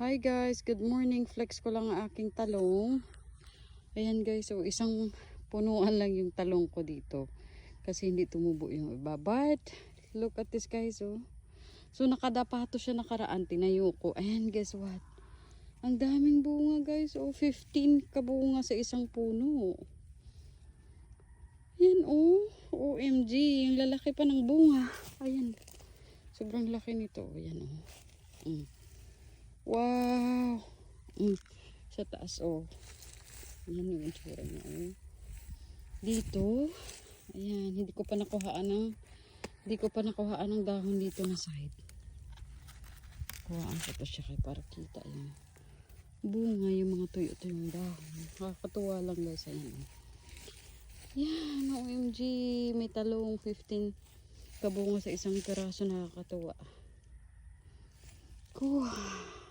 Hi guys, good morning. Flex ko lang ang aking talong. Ayan guys, so isang punuan lang yung talong ko dito. Kasi hindi tumubo yung iba. But, look at this guys, oh. So nakadapato siya nakaraan, tinayo ko. And guess what? Ang daming bunga guys, oh. 15 kabunga sa isang puno. Ayan, oh. OMG, yung lalaki pa ng bunga. Ayan. Sobrang laki nito. Ayan, oh. Wow. Sa taas, oh. Yan yung itsura niya, oh. Dito, ayan, hindi ko pa nakuhaan ng dahon dito na side. Kuhaan ko pa siya kay para kita yan. Bunga yung mga tuyo-tuyong dahon. Nakakatuwa lang guys, ayan. Yan, OMG, may talong 15 kabunga sa isang piraso, nakakatuwa. Kuha.